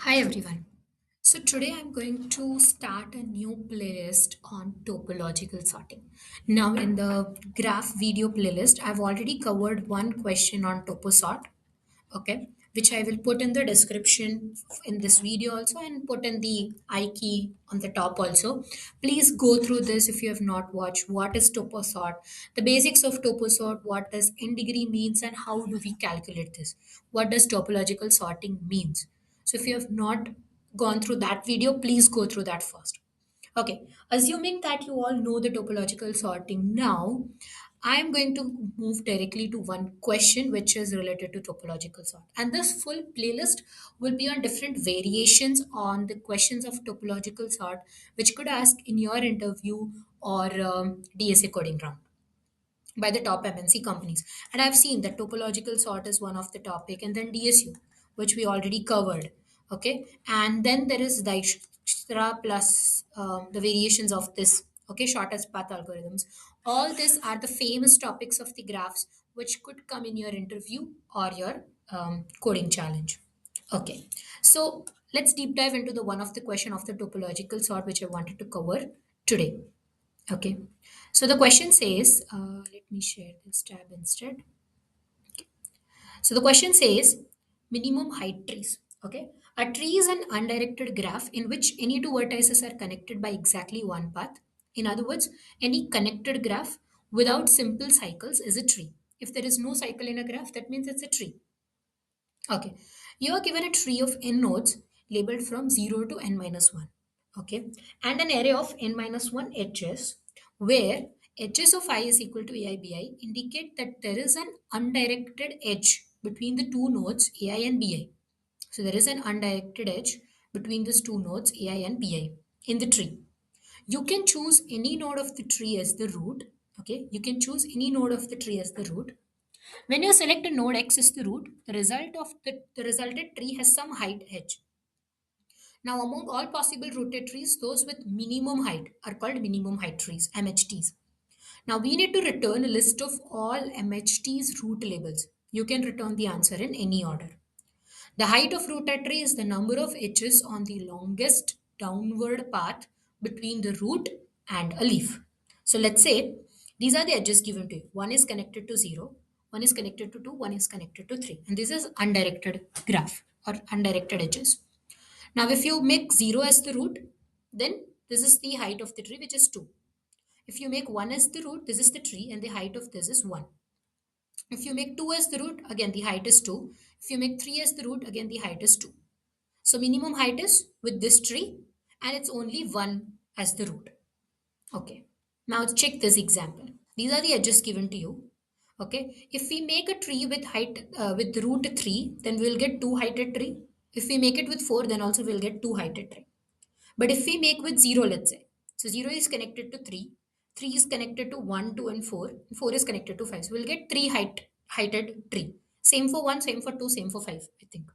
Hi everyone. So today I'm going to start a new playlist on topological sorting. Now in the graph video playlist, I've already covered one question on toposort, okay, which I will put in the description in this video also and put in the I key on the top also. Please go through this if you have not watched what is toposort, the basics of toposort, what does n degree means and how do we calculate this? What does topological sorting means? So if you have not gone through that video, please go through that first. Okay, assuming that you all know the topological sorting now, I am going to move directly to one question which is related to topological sort. And this full playlist will be on different variations on the questions of topological sort, which could ask in your interview or DSA coding round by the top MNC companies. And I've seen that topological sort is one of the topic, and then DSU, which we already covered. Okay, and then there is Dijkstra plus the variations of this. Okay, shortest path algorithms. All these are the famous topics of the graphs, which could come in your interview or your coding challenge. Okay, so let's deep dive into the one of the question of the topological sort, which I wanted to cover today. Okay. So the question says, let me share this tab instead. So the question says minimum height trees. Okay. A tree is an undirected graph in which any two vertices are connected by exactly one path. In other words, any connected graph without simple cycles is a tree. If there is no cycle in a graph, that means it's a tree. Okay. You are given a tree of n nodes labeled from 0 to n minus 1. Okay. And an array of n minus 1 edges where edges of I is equal to aibi indicate that there is an undirected edge between the two nodes ai and bi. So there is an undirected edge between these two nodes ai and bi in the tree. You can choose any node of the tree as the root. Okay. You can choose any node of the tree as the root. When you select a node x as the root, the resulted tree has some height h. Now, among all possible rooted trees, those with minimum height are called minimum height trees, MHTs. Now, we need to return a list of all MHTs root labels. You can return the answer in any order. The height of rooted tree is the number of edges on the longest downward path between the root and a leaf. So let's say these are the edges given to you. One is connected to 0, one is connected to 2, one is connected to 3. And this is undirected graph or undirected edges. Now, if you make 0 as the root, then this is the height of the tree, which is 2. If you make 1 as the root, this is the tree, and the height of this is 1. If you make 2 as the root, again the height is 2. If you make 3 as the root, again the height is 2. So minimum height is with this tree, and it's only 1 as the root. Okay. Now check this example. These are the edges given to you. Okay. If we make a tree with height with root 3, then we'll get 2 heighted tree. If we make it with 4, then also we'll get 2 heighted tree. But if we make with 0, let's say, so 0 is connected to 3, 3 is connected to 1, 2, and 4, 4 is connected to 5. So we'll get 3 heighted tree. Same for 1, same for 2, same for 5, I think.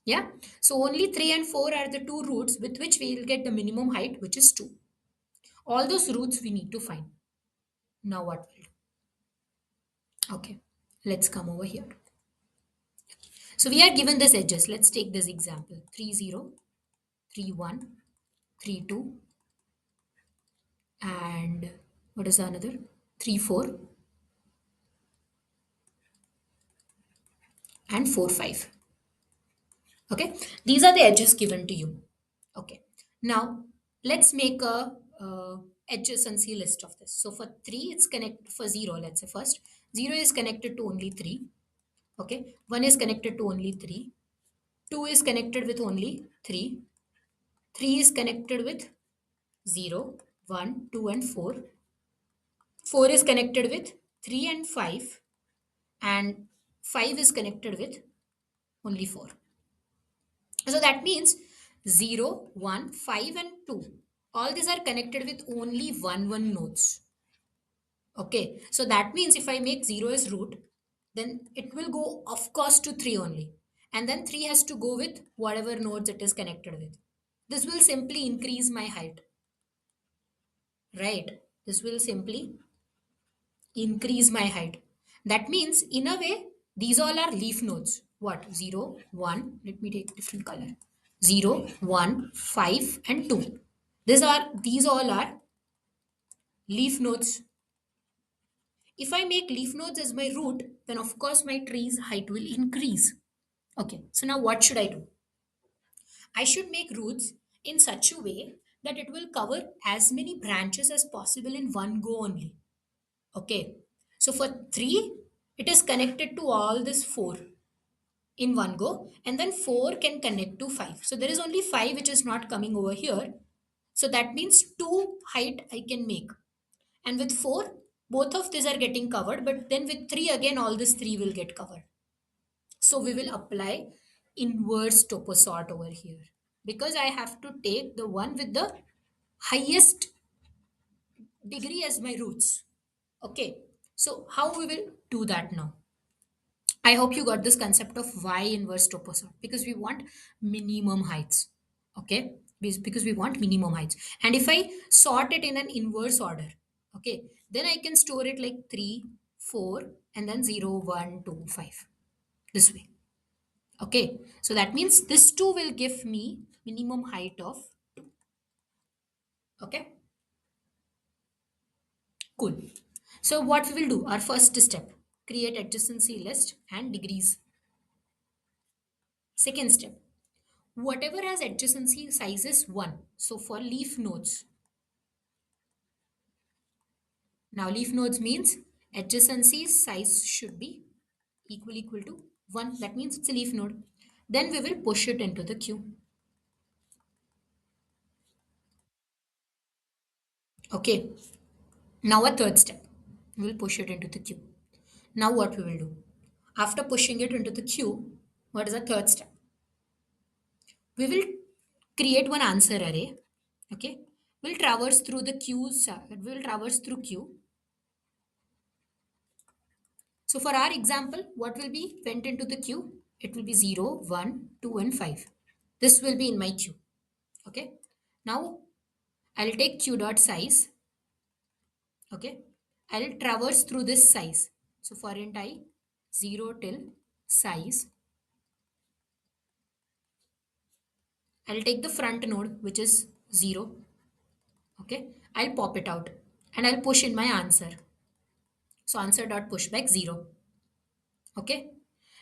Yeah. So only 3 and 4 are the two roots with which we will get the minimum height, which is 2. All those roots we need to find. Now what will do? Okay. Let's come over here. So we are given this edges. Let's take this example. 3, 0, 3, 1, 3, 2, and what is another? 3, 4, and 4, 5. Okay. These are the edges given to you. Okay. Now let's make a adjacency list of this. So for 3, it's connected for 0, let's say first. 0 is connected to only 3. Okay. 1 is connected to only 3. 2 is connected with only 3. 3 is connected with 0, 1, 2, and 4. 4 is connected with 3 and 5. And 5 is connected with only 4. So that means 0, 1, 5, and 2. All these are connected with only 1 nodes. Okay. So that means if I make 0 as root, then it will go of course to 3 only. And then 3 has to go with whatever nodes it is connected with. This will simply increase my height. Right. This will simply increase my height. That means in a way, these all are leaf nodes. What? 0, 1. Let me take different color. 0, 1, 5, and 2. These all are leaf nodes. If I make leaf nodes as my root, then of course my tree's height will increase. Okay, so now what should I do? I should make roots in such a way that it will cover as many branches as possible in one go only. Okay, so for 3, it is connected to all this 4 in one go, and then 4 can connect to 5. So there is only 5 which is not coming over here. So that means 2 height I can make. And with 4, both of these are getting covered, but then with 3 again, all this 3 will get covered. So we will apply inverse toposort over here because I have to take the one with the highest degree as my roots. Okay, so how we will do that now? I hope you got this concept of y inverse toposort because we want minimum heights. Okay, because we want minimum heights. And if I sort it in an inverse order, okay, then I can store it like 3, 4, and then 0, 1, 2, 5. This way. Okay, so that means this 2 will give me minimum height of 2. Okay, cool. So what we will do, our first step, create adjacency list and degrees. Second step, whatever has adjacency size is 1. So for leaf nodes, now leaf nodes means adjacency size should be equal to 1. That means it's a leaf node. Then we will push it into the queue. Okay, now a third step, we will push it into the queue. Now what we will do? After pushing it into the queue, what is the third step? We will create one answer array. Okay, we'll traverse through the queues. We will traverse through queue. So for our example, what will be went into the queue? It will be 0, 1, 2, and 5. This will be in my queue. Okay. Now I'll take queue dot size. Okay. I'll traverse through this size. So for int I 0 till size, I'll take the front node which is 0. Okay. I'll pop it out and I'll push in my answer. So answer dot pushback 0. Okay.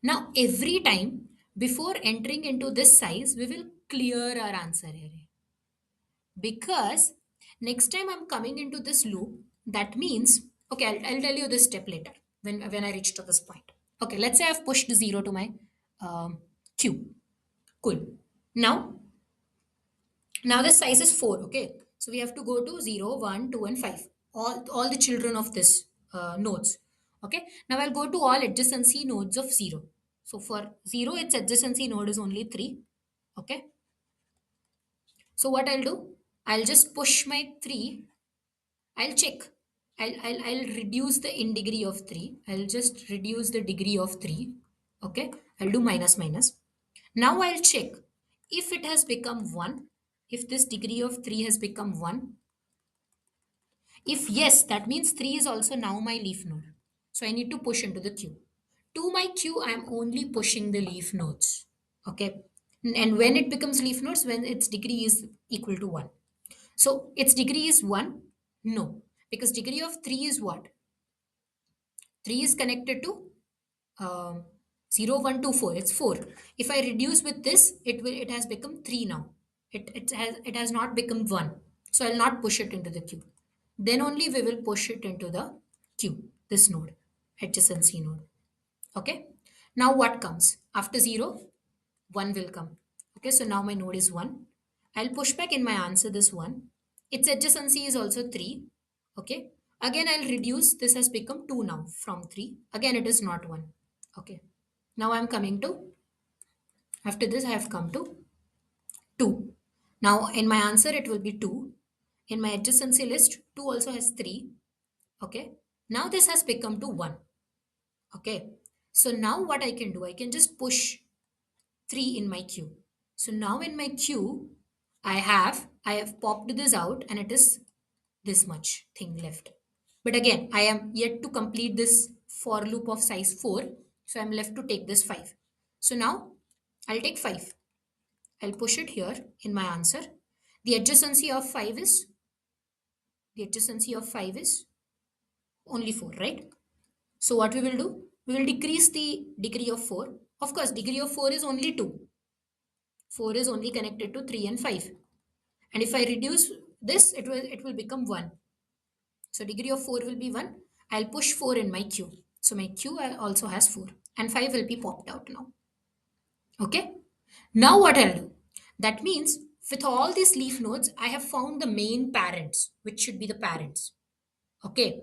Now every time before entering into this size, we will clear our answer array. Because next time I'm coming into this loop, that means, okay, I'll tell you this step later when I reach to this point. Okay, let's say I've pushed 0 to my queue. Cool. Now, now the size is 4, okay? So we have to go to 0, 1, 2, and 5. All the children of this nodes. Okay. Now I'll go to all adjacency nodes of 0. So for 0, its adjacency node is only 3. Okay. So what I'll do? I'll just push my 3. I'll check. I'll reduce the in degree of 3. I'll just reduce the degree of 3. Okay. I'll do minus minus. Now I'll check if it has become 1. If this degree of 3 has become 1. If yes, that means 3 is also now my leaf node. So I need to push into the queue. To my queue, I am only pushing the leaf nodes. Okay. And when it becomes leaf nodes, when its degree is equal to 1. So its degree is 1? No. Because degree of 3 is what? 3 is connected to um, 0, 1, 2, 4. It's 4. If I reduce with this, it has become 3 now. It has not become 1. So I'll not push it into the queue. Then only we will push it into the queue, this node, adjacency node. Okay. Now what comes? After 0, 1 will come. Okay, so now my node is 1. I'll push back in my answer this 1. Its adjacency is also 3. Okay. Again, I'll reduce. This has become 2 now from 3. Again, it is not 1. Okay. Now I'm coming to, after this, I have come to 2. Now in my answer, it will be 2. In my adjacency list, 2 also has 3. Okay. Now this has become to 1. Okay. So now what I can do, I can just push 3 in my queue. So now in my queue, I have popped this out and it is this much thing left. But again, I am yet to complete this for loop of size 4. So I'm left to take this 5. So now I'll take 5. I'll push it here in my answer. The adjacency of 5 is, the adjacency of 5 is only 4, right? So what we will do? We will decrease the degree of 4. Of course, degree of 4 is only 2. 4 is only connected to 3 and 5. And if I reduce this, it will become 1. So degree of 4 will be 1. I'll push 4 in my queue. So my queue also has 4. And 5 will be popped out now. Okay. Now what I'll do? That means with all these leaf nodes, I have found the main parents, which should be the parents. Okay.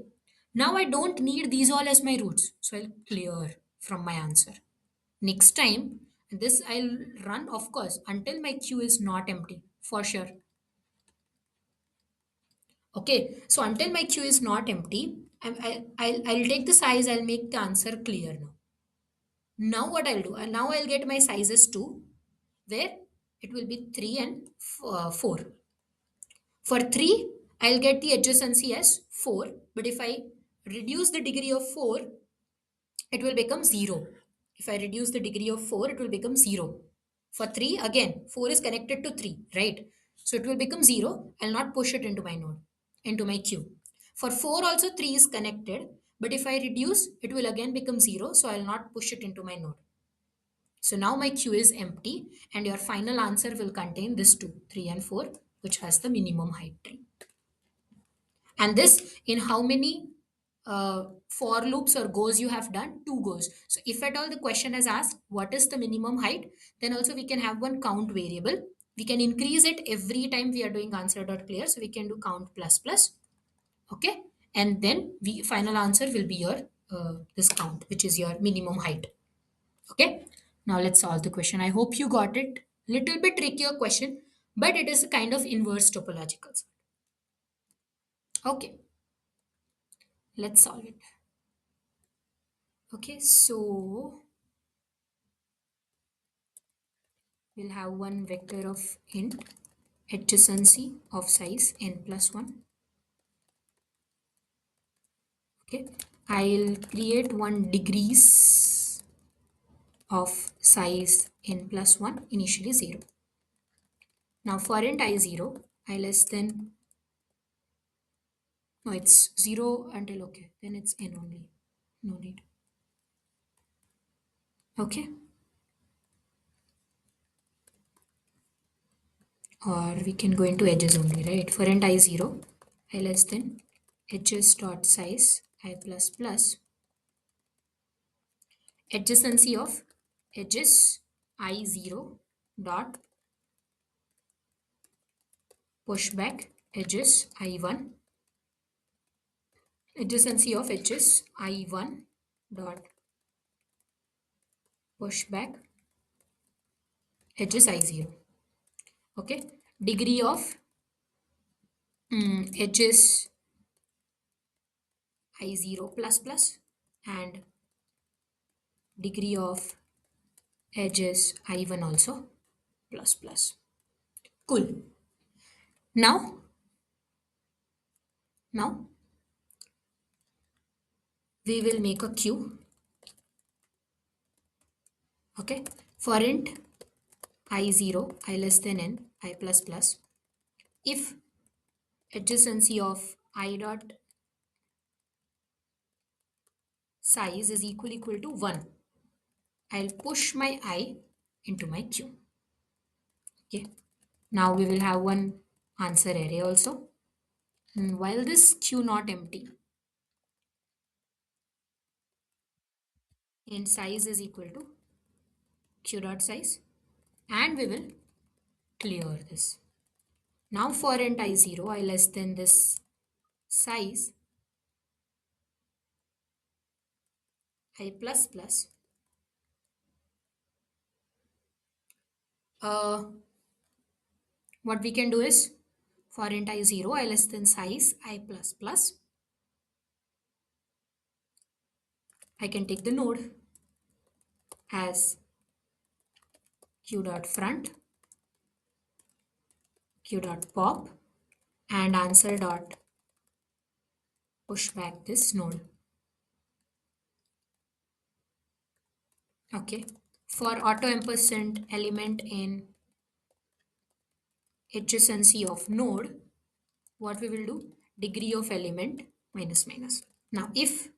Now I don't need these all as my roots. So I'll clear from my answer. Next time, this I'll run, of course, until my queue is not empty, for sure. Okay, so until my queue is not empty, I'll take the size, I'll make the answer clear now. Now what I'll do, now I'll get my sizes 2, where it will be 3 and 4. For 3, I'll get the adjacency as 4, but if I reduce the degree of 4, it will become 0. If I reduce the degree of 4, it will become 0. For 3, again, 4 is connected to 3, right? So it will become 0. I'll not push it into my node, into my queue. For 4 also 3 is connected, but if I reduce, it will again become 0. So I'll not push it into my node. So now my queue is empty and your final answer will contain this 2, 3 and 4, which has the minimum height tree. And this in how many for loops or goes you have done? 2 goes. So if at all the question has asked what is the minimum height, then also we can have one count variable. We can increase it every time we are doing answer.clear. So we can do count plus plus. Okay. And then we final answer will be your this count, which is your minimum height. Okay. Now let's solve the question. I hope you got it. Little bit trickier question, but it is a kind of inverse topological. Okay. Let's solve it. Okay, so we'll have one vector of int adjacency of size n plus 1. Okay, I'll create one degrees of size n plus 1, initially 0. Now for int I0, I less than, no, it's 0 until, okay, then it's n only, no need. Okay, or we can go into edges only, right? For int I0, I less than edges dot size I plus plus adjacency of edges I0 dot pushback edges I1, adjacency of edges I1 dot pushback edges I0. Okay, degree of edges I0 plus plus and degree of edges I1 also plus plus. Cool. Now we will make a queue. Okay, for int I0 I less than n I plus plus, if adjacency of I dot size is equal to 1, I'll push my I into my queue. Okay, now we will have one answer array also. While this queue not empty, int size is equal to q dot size, and we will clear this. Now for int I0 I less than this size I plus plus, what we can do is for int I0 I less than size I plus plus, I can take the node as q dot front, q dot pop, and answer dot push back this node. Okay, for auto ampersand element in adjacency of node, what we will do? Degree of element minus minus. Now, if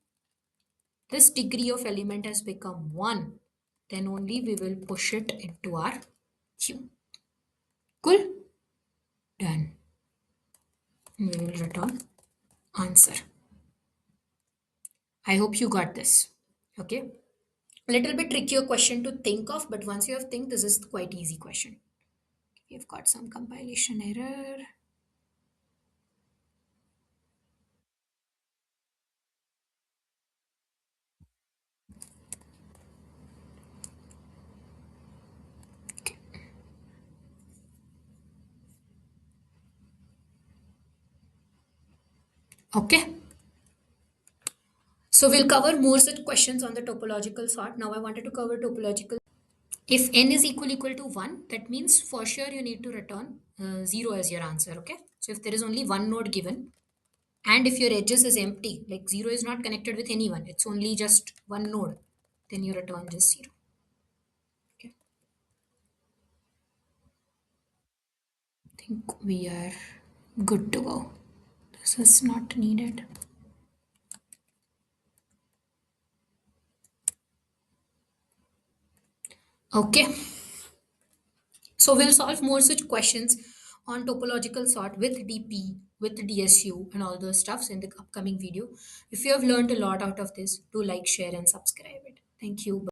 this degree of element has become 1, then only we will push it into our queue. Cool? Done. We will return answer. I hope you got this. Okay. Little bit trickier question to think of, but once you have think, this is quite easy question. We've got some compilation error. Okay. So we'll cover more such questions on the topological sort. Now I wanted to cover topological. If n is equal to 1, that means for sure you need to return 0 as your answer. Okay. So if there is only one node given, and if your edges is empty, like 0 is not connected with anyone, it's only just one node, then you return just 0. Okay. I think we are good to go. This is not needed. Okay. So we'll solve more such questions on topological sort with DP, with DSU, and all those stuffs in the upcoming video. If you have learned a lot out of this, do like, share, and subscribe it. Thank you.